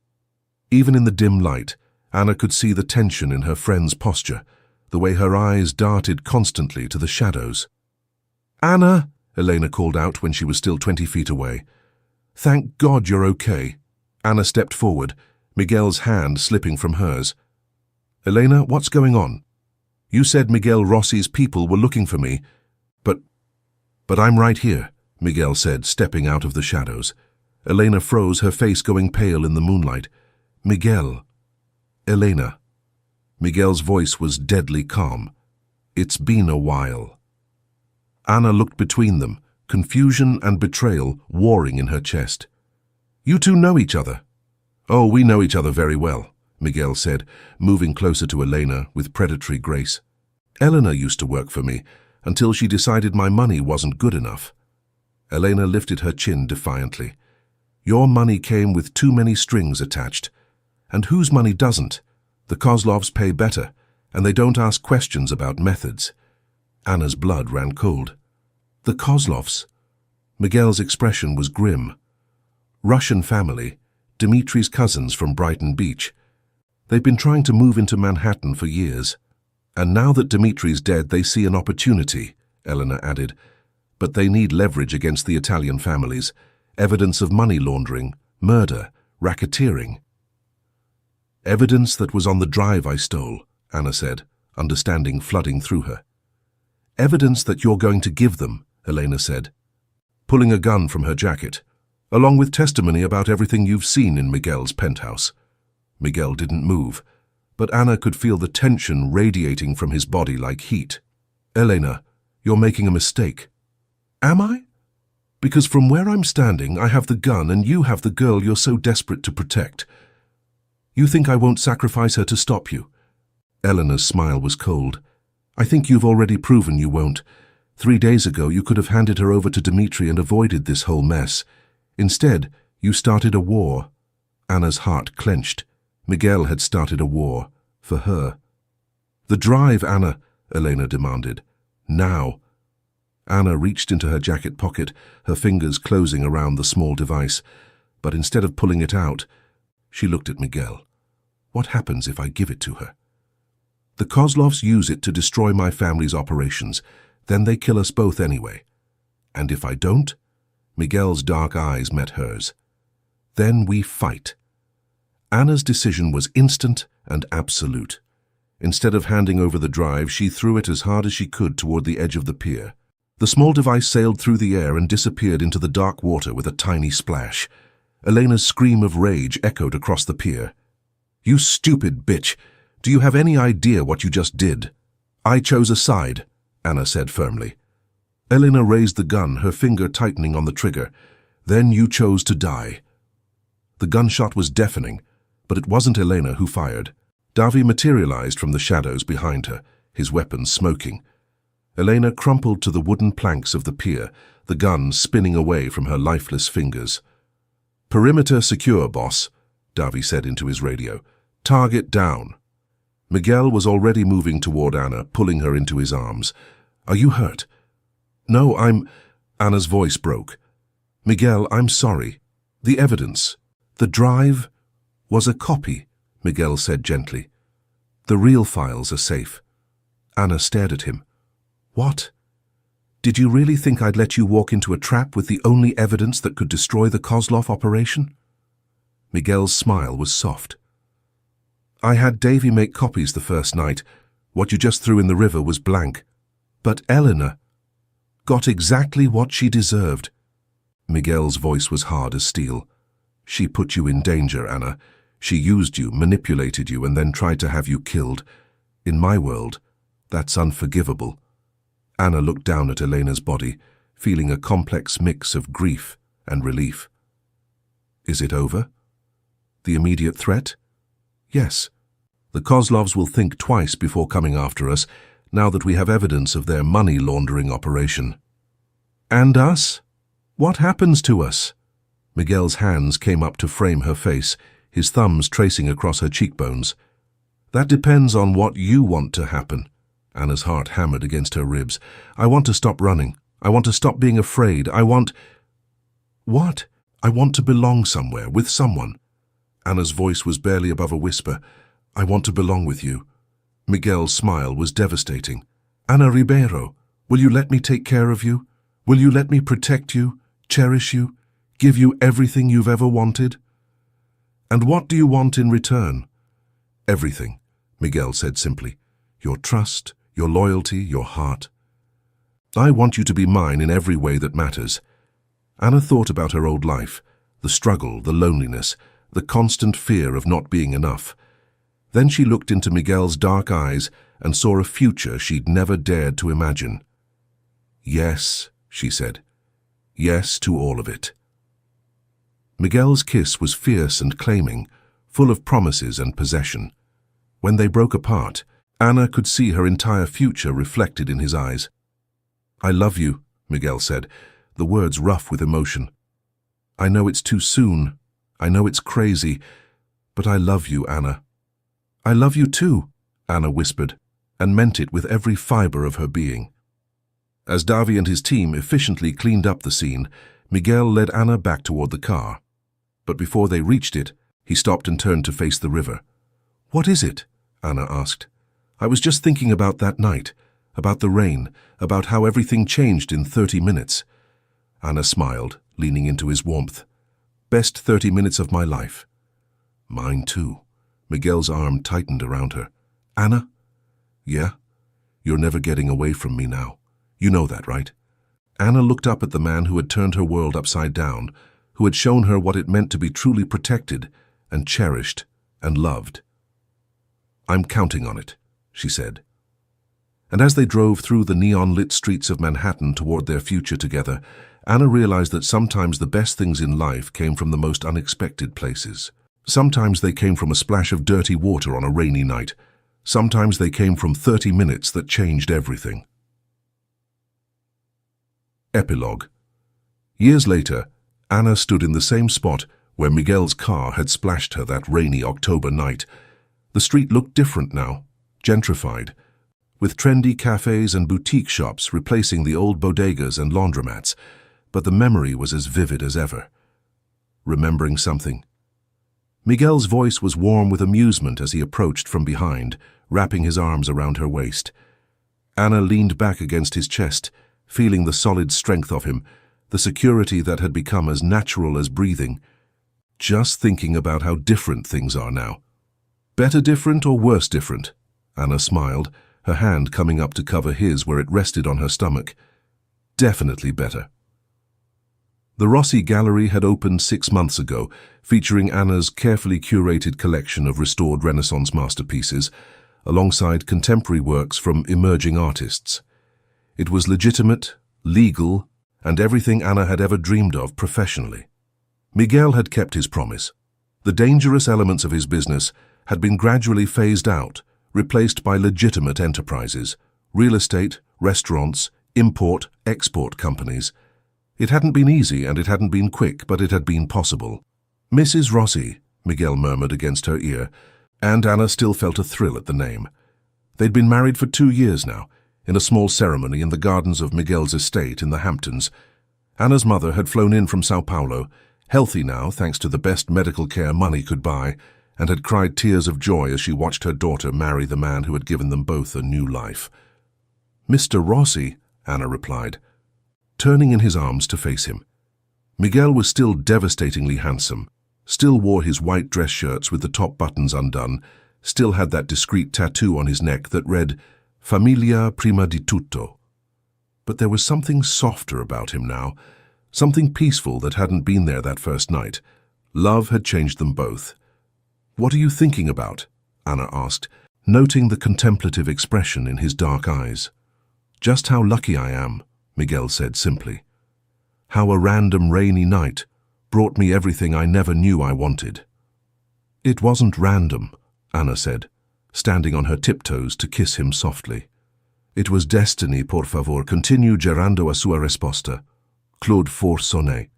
Even in the dim light, Ana could see the tension in her friend's posture, the way her eyes darted constantly to the shadows. Ana, Elena called out when she was still 20 feet away. Thank God you're okay. Ana stepped forward, Miguel's hand slipping from hers. Elena, what's going on? You said Miguel Rossi's people were looking for me, but I'm right here, Miguel said, stepping out of the shadows. Elena froze, her face going pale in the moonlight. Miguel. Elena. Miguel's voice was deadly calm. It's been a while. Ana looked between them, confusion and betrayal warring in her chest. You two know each other? Oh, we know each other very well, Miguel said, moving closer to Elena with predatory grace. Elena used to work for me until she decided my money wasn't good enough. Elena lifted her chin defiantly. Your money came with too many strings attached. And whose money doesn't? The Kozlovs pay better, and they don't ask questions about methods. Anna's blood ran cold. The Kozlovs? Miguel's expression was grim. Russian family, Dimitri's cousins from Brighton Beach. They've been trying to move into Manhattan for years. And now that Dimitri's dead, they see an opportunity, Elena added. But they need leverage against the Italian families, evidence of money laundering, murder, racketeering. Evidence that was on the drive I stole, Ana said, understanding flooding through her. Evidence that you're going to give them, Elena said, pulling a gun from her jacket, along with testimony about everything you've seen in Miguel's penthouse. Miguel didn't move, but Ana could feel the tension radiating from his body like heat. Elena, you're making a mistake. Am I? Because from where I'm standing, I have the gun and you have the girl you're so desperate to protect. You think I won't sacrifice her to stop you? Eleanor's smile was cold. I think you've already proven you won't. 3 days ago, you could have handed her over to Dimitri and avoided this whole mess. Instead, you started a war. Anna's heart clenched. Miguel had started a war. For her. The drive, Anna, Elena demanded. Now. Anna reached into her jacket pocket, her fingers closing around the small device, but instead of pulling it out, she looked at Miguel. What happens if I give it to her? The Kozlovs use it to destroy my family's operations. Then they kill us both anyway. And if I don't? Miguel's dark eyes met hers. Then we fight. Anna's decision was instant and absolute. Instead of handing over the drive, she threw it as hard as she could toward the edge of the pier. The small device sailed through the air and disappeared into the dark water with a tiny splash. Elena's scream of rage echoed across the pier. "You stupid bitch! Do you have any idea what you just did?" "I chose a side," Anna said firmly. Elena raised the gun, her finger tightening on the trigger. "Then you chose to die." The gunshot was deafening, but it wasn't Elena who fired. Davi materialized from the shadows behind her, his weapon smoking. Elena crumpled to the wooden planks of the pier, the gun spinning away from her lifeless fingers. "Perimeter secure, boss," Davi said into his radio. "Target down." Miguel was already moving toward Anna, pulling her into his arms. "Are you hurt?" "No, Anna's voice broke. "Miguel, I'm sorry. The evidence, the drive, was a copy," Miguel said gently. "The real files are safe." Anna stared at him. "What? Did you really think I'd let you walk into a trap with the only evidence that could destroy the Kozlov operation?" Miguel's smile was soft. "I had Davy make copies the first night. What you just threw in the river was blank. But Elena got exactly what she deserved." Miguel's voice was hard as steel. "She put you in danger, Anna. She used you, manipulated you, and then tried to have you killed. In my world, that's unforgivable." Anna looked down at Elena's body, feeling a complex mix of grief and relief. "Is it over? The immediate threat?" "Yes. The Kozlovs will think twice before coming after us, now that we have evidence of their money laundering operation." "And us? What happens to us?" Miguel's hands came up to frame her face, his thumbs tracing across her cheekbones. "That depends on what you want to happen." Anna's heart hammered against her ribs. "I want to stop running. I want to stop being afraid. I want—" "What?" "I want to belong somewhere, with someone." Anna's voice was barely above a whisper. "I want to belong with you." Miguel's smile was devastating. "Ana Ribeiro, will you let me take care of you? Will you let me protect you, cherish you, give you everything you've ever wanted?" "And what do you want in return?" "Everything," Miguel said simply. "Your trust, your loyalty, your heart. I want you to be mine in every way that matters." Anna thought about her old life, the struggle, the loneliness, the constant fear of not being enough. Then she looked into Miguel's dark eyes and saw a future she'd never dared to imagine. "Yes," she said. "Yes to all of it." Miguel's kiss was fierce and claiming, full of promises and possession. When they broke apart, Anna could see her entire future reflected in his eyes. "I love you," Miguel said, the words rough with emotion. "I know it's too soon. I know it's crazy. But I love you, Anna." "I love you too," Anna whispered, and meant it with every fiber of her being. As Davi and his team efficiently cleaned up the scene, Miguel led Anna back toward the car. But before they reached it, he stopped and turned to face the river. "What is it?" Anna asked. "I was just thinking about that night, about the rain, about how everything changed in 30 minutes. Anna smiled, leaning into his warmth. "Best 30 minutes of my life." "Mine too." Miguel's arm tightened around her. "Anna?" "Yeah? You're never getting away from me now. You know that, right?" Anna looked up at the man who had turned her world upside down, who had shown her what it meant to be truly protected and cherished and loved. "I'm counting on it," she said. And as they drove through the neon-lit streets of Manhattan toward their future together, Anna realized that sometimes the best things in life came from the most unexpected places. Sometimes they came from a splash of dirty water on a rainy night. Sometimes they came from 30 minutes that changed everything. Epilogue. Years later, Anna stood in the same spot where Miguel's car had splashed her that rainy October night. The street looked different now, gentrified. with trendy cafes and boutique shops replacing the old bodegas and laundromats, but the memory was as vivid as ever. Remembering something? Miguel's voice was warm with amusement as he approached from behind, wrapping his arms around her waist. Anna leaned back against his chest, feeling the solid strength of him, the security that had become as natural as breathing. Just thinking about how different things are now. Better different or worse different? Anna smiled, her hand coming up to cover his where it rested on her stomach. Definitely better. The Rossi Gallery had opened 6 months ago, featuring Anna's carefully curated collection of restored Renaissance masterpieces, alongside contemporary works from emerging artists. It was legitimate, legal, and everything Anna had ever dreamed of professionally. Miguel had kept his promise. The dangerous elements of his business had been gradually phased out, replaced by legitimate enterprises, real estate, restaurants, import-export companies. It hadn't been easy and it hadn't been quick, but it had been possible. "Mrs. Rossi," Miguel murmured against her ear, and Anna still felt a thrill at the name. They'd been married for 2 years now, in a small ceremony in the gardens of Miguel's estate in the Hamptons. Anna's mother had flown in from Sao Paulo, healthy now thanks to the best medical care money could buy, and had cried tears of joy as she watched her daughter marry the man who had given them both a new life. "Mr. Rossi," Anna replied, turning in his arms to face him. Miguel was still devastatingly handsome, still wore his white dress shirts with the top buttons undone, still had that discreet tattoo on his neck that read, "Familia prima di tutto." But there was something softer about him now, something peaceful that hadn't been there that first night. Love had changed them both. "What are you thinking about?" Anna asked, noting the contemplative expression in his dark eyes. "Just how lucky I am," Miguel said simply. "How a random rainy night brought me everything I never knew I wanted." "It wasn't random," Anna said, standing on her tiptoes to kiss him softly. "It was destiny, por favor, continue gerando a sua resposta. Claude Forsonnet."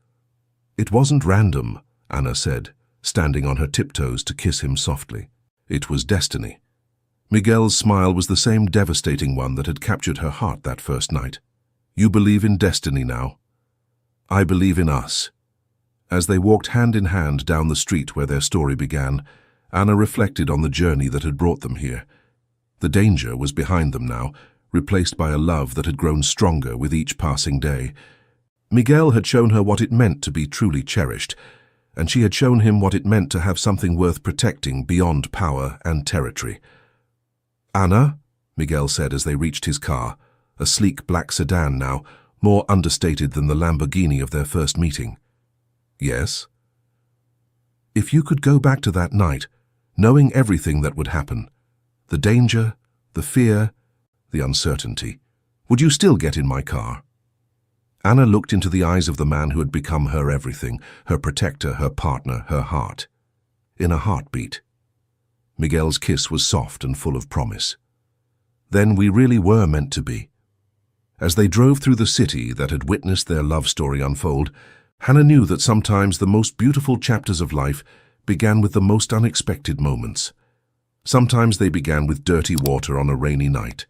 "It wasn't random," Anna said, standing on her tiptoes to kiss him softly. "It was destiny." Miguel's smile was the same devastating one that had captured her heart that first night. "You believe in destiny now?" "I believe in us." As they walked hand in hand down the street where their story began, Anna reflected on the journey that had brought them here. The danger was behind them now, replaced by a love that had grown stronger with each passing day. Miguel had shown her what it meant to be truly cherished, and she had shown him what it meant to have something worth protecting beyond power and territory. "Anna," Miguel said as they reached his car, a sleek black sedan now, more understated than the Lamborghini of their first meeting. "Yes?" "If you could go back to that night, knowing everything that would happen, the danger, the fear, the uncertainty, would you still get in my car?" Anna looked into the eyes of the man who had become her everything, her protector, her partner, her heart. In a heartbeat. Miguel's kiss was soft and full of promise. Then we really were meant to be. As they drove through the city that had witnessed their love story unfold, Hannah knew that sometimes the most beautiful chapters of life began with the most unexpected moments. Sometimes they began with dirty water on a rainy night.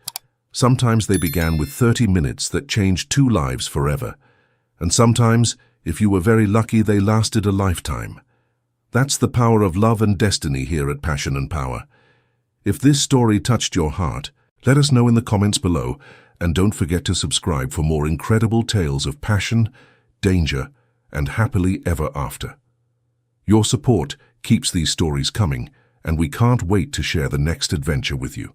Sometimes they began with 30 minutes that changed 2 lives forever. And sometimes, if you were very lucky, they lasted a lifetime. That's the power of love and destiny here at Passion and Power. If this story touched your heart, let us know in the comments below, and don't forget to subscribe for more incredible tales of passion, danger, and happily ever after. Your support keeps these stories coming, and we can't wait to share the next adventure with you.